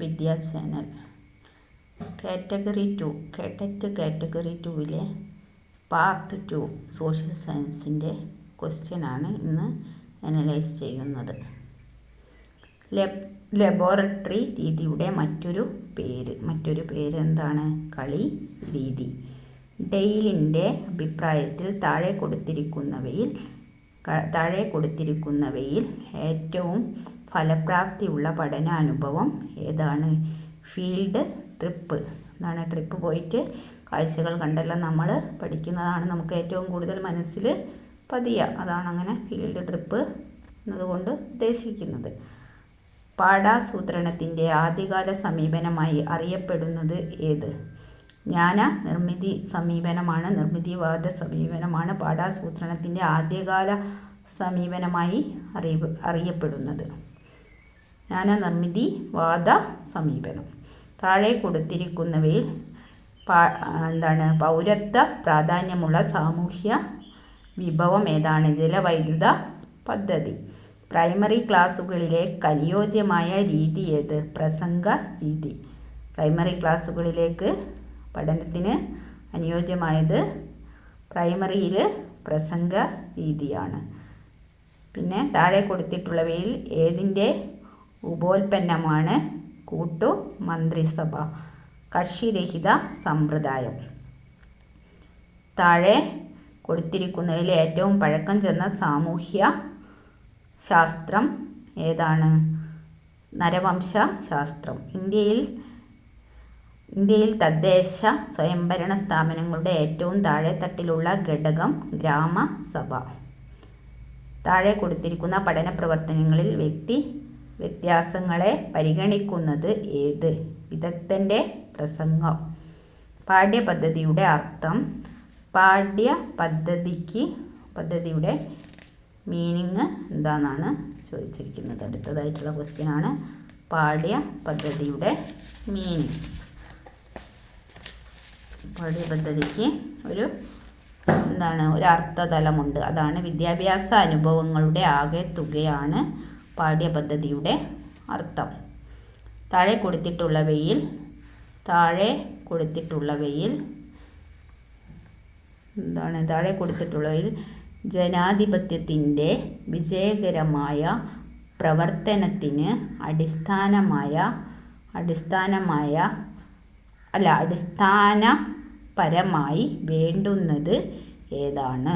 വിദ്യാ channel. Category 2 കേട്ടറ്റ് category 2-ലെ part 2 social സയൻസിൻ്റെ ക്വസ്റ്റ്യനാണ് ഇന്ന് അനലൈസ് ചെയ്യുന്നത്. ലബോറട്ടറി രീതിയുടെ മറ്റൊരു പേര് എന്താണ്? കളി രീതി. ഡെയിലിൻ്റെ അഭിപ്രായത്തിൽ താഴെ കൊടുത്തിരിക്കുന്നവയിൽ ഏറ്റവും ഫലപ്രാപ്തിയുള്ള പഠനാനുഭവം ഏതാണ്? Field trip. എന്താണ്? ട്രിപ്പ് പോയിട്ട് കാഴ്ചകൾ കണ്ടെല്ലാം നമ്മൾ പഠിക്കുന്നതാണ് നമുക്ക് ഏറ്റവും കൂടുതൽ മനസ്സിൽ പതിയുക. അതാണ് അങ്ങനെ ഫീൽഡ് ട്രിപ്പ് എന്നതുകൊണ്ട് ഉദ്ദേശിക്കുന്നത്. പാഠാസൂത്രണത്തിൻ്റെ ആദ്യകാല സമീപനമായി അറിയപ്പെടുന്നത് ഏത്? ജ്ഞാന നിർമ്മിതി സമീപനമാണ്, നിർമ്മിതിവാദ സമീപനമാണ് പാഠാസൂത്രണത്തിൻ്റെ ആദ്യകാല സമീപനമായി അറിയപ്പെടുന്നത്. ജ്ഞാനനിർമ്മിതിവാദ സമീപനം. താഴെ കൊടുത്തിരിക്കുന്നവയിൽ പൗരത്വ പ്രാധാന്യമുള്ള സാമൂഹ്യ വിഭവം ഏതാണ്? ജലവൈദ്യുത പദ്ധതി. പ്രൈമറി ക്ലാസ്സുകളിലേക്ക് അനുയോജ്യമായ രീതി ഏത്? പ്രസംഗ രീതി. പ്രൈമറി ക്ലാസ്സുകളിലേക്ക് പഠനത്തിന് അനുയോജ്യമായത് പ്രൈമറിയിൽ പ്രസംഗ രീതിയാണ്. പിന്നെ താഴെ കൊടുത്തിട്ടുള്ളവയിൽ ഏതിൻ്റെ ഉപോൽപ്പന്നമാണ് കൂട്ടു മന്ത്രിസഭ? കക്ഷിരഹിത സമ്പ്രദായം. താഴെ കൊടുത്തിരിക്കുന്നതിൽ ഏറ്റവും പഴക്കം ചെന്ന സാമൂഹ്യ ശാസ്ത്രം ഏതാണ്? നരവംശ ശാസ്ത്രം. ഇന്ത്യയിൽ തദ്ദേശ സ്വയംഭരണ സ്ഥാപനങ്ങളുടെ ഏറ്റവും താഴെത്തട്ടിലുള്ള ഘടകം ഗ്രാമസഭ. താഴെ കൊടുത്തിരിക്കുന്ന പഠന പ്രവർത്തനങ്ങളിൽ വ്യക്തി വ്യത്യാസങ്ങളെ പരിഗണിക്കുന്നത് ഏത്? വിദഗ്ധൻ്റെ പ്രസംഗം. പാഠ്യപദ്ധതിയുടെ അർത്ഥം. പദ്ധതിയുടെ മീനിങ് എന്താണെന്നാണ് ചോദിച്ചിരിക്കുന്നത്. അടുത്തതായിട്ടുള്ള ക്വസ്റ്റ്യനാണ് പാഠ്യപദ്ധതിയുടെ മീനിങ്. പാഠ്യപദ്ധതിക്ക് ഒരു അർത്ഥതലമുണ്ട്. അതാണ് വിദ്യാഭ്യാസ അനുഭവങ്ങളുടെ ആകെ തുകയാണ് പാഠ്യപദ്ധതിയുടെ അർത്ഥം. താഴെ കൊടുത്തിട്ടുള്ളവയിൽ ജനാധിപത്യത്തിൻ്റെ വിജയകരമായ പ്രവർത്തനത്തിന് അടിസ്ഥാനപരമായി വേണ്ടുന്നത് ഏതാണ്?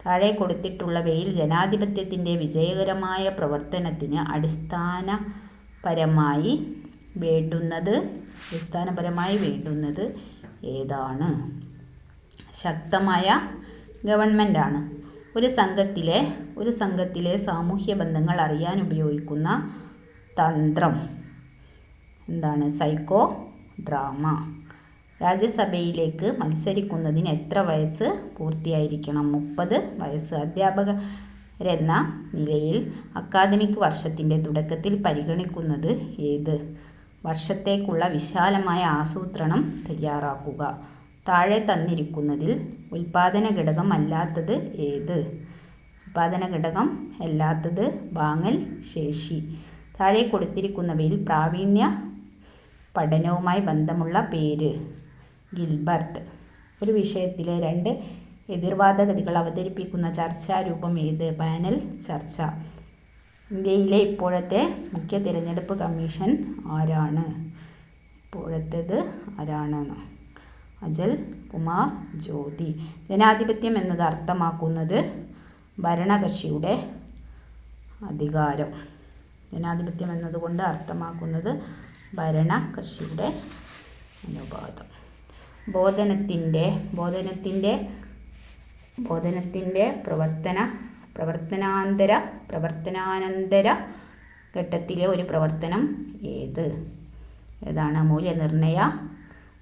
താഴെ കൊടുത്തിട്ടുള്ളവയിൽ ജനാധിപത്യത്തിൻ്റെ വിജയകരമായ പ്രവർത്തനത്തിന് അടിസ്ഥാനപരമായി വേണ്ടുന്നത് ഏതാണ്? ശക്തമായ ഗവൺമെൻറ്റാണ്. ഒരു സംഘത്തിലെ സാമൂഹ്യ ബന്ധങ്ങൾ അറിയാൻ ഉപയോഗിക്കുന്ന തന്ത്രം എന്താണ്? Psycho drama. രാജ്യസഭയിലേക്ക് മത്സരിക്കുന്നതിന് എത്ര വയസ്സ് പൂർത്തിയായിരിക്കണം? 30 വയസ്സ്. അധ്യാപകരെന്ന നിലയിൽ അക്കാദമിക് വർഷത്തിൻ്റെ തുടക്കത്തിൽ പരിഗണിക്കുന്നത് ഏത്? വർഷത്തേക്കുള്ള വിശാലമായ ആസൂത്രണം തയ്യാറാക്കുക. താഴെ തന്നിരിക്കുന്നതിൽ ഉൽപാദന ഘടകം അല്ലാത്തത് ഏത്? ഉൽപാദന ഘടകം അല്ലാത്തത് വാങ്ങൽ ശേഷി. താഴെ കൊടുത്തിരിക്കുന്നവയിൽ പ്രാവീണ്യ പഠനവുമായി ബന്ധമുള്ള പേര്. ഗിൽബർട്ട്. ഒരു വിഷയത്തിലെ 2 എതിർവാദഗതികൾ അവതരിപ്പിക്കുന്ന ചർച്ചാരൂപം ഏത്? പാനൽ ചർച്ച. ഇന്ത്യയിലെ ഇപ്പോഴത്തെ മുഖ്യ തിരഞ്ഞെടുപ്പ് കമ്മീഷൻ ആരാണ്? അജൽ കുമാർ ജ്യോതി. ജനാധിപത്യം എന്നത് അർത്ഥമാക്കുന്നത് ഭരണകക്ഷിയുടെ അധികാരം. ജനാധിപത്യം എന്നതുകൊണ്ട് അർത്ഥമാക്കുന്നത് ഭരണകക്ഷിയുടെ അനുപാതം. ബോധനത്തിൻ്റെ പ്രവർത്തനാനന്തര ഘട്ടത്തിലെ ഒരു പ്രവർത്തനം ഏതാണ്? മൂല്യനിർണയ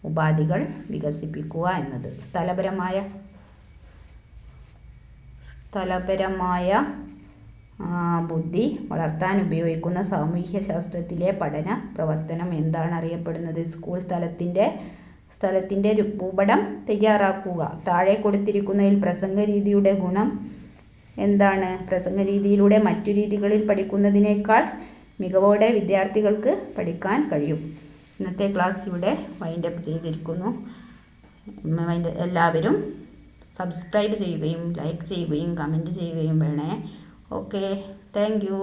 ഉപാധികൾ വികസിപ്പിക്കുക എന്നത്. സ്ഥലപരമായ ബുദ്ധി വളർത്താൻ ഉപയോഗിക്കുന്ന സാമൂഹ്യശാസ്ത്രത്തിലെ പഠന പ്രവർത്തനം എന്താണ് അറിയപ്പെടുന്നത്? സ്കൂൾ സ്ഥലത്തിൻ്റെ ഭൂപടം തയ്യാറാക്കുക. താഴെ കൊടുത്തിരിക്കുന്നതിൽ പ്രസംഗരീതിയുടെ ഗുണം എന്താണ്? പ്രസംഗരീതിയിലൂടെ മറ്റു രീതികളിൽ പഠിക്കുന്നതിനേക്കാൾ മികവോടെ വിദ്യാർത്ഥികൾക്ക് പഠിക്കാൻ കഴിയും. ഇന്നത്തെ ക്ലാസ് ഇവിടെ വൈൻഡപ്പ് ചെയ്തിരിക്കുന്നു. എല്ലാവരും സബ്സ്ക്രൈബ് ചെയ്യുകയും ലൈക്ക് ചെയ്യുകയും കമൻറ്റ് ചെയ്യുകയും വേണേ. Okay, thank you.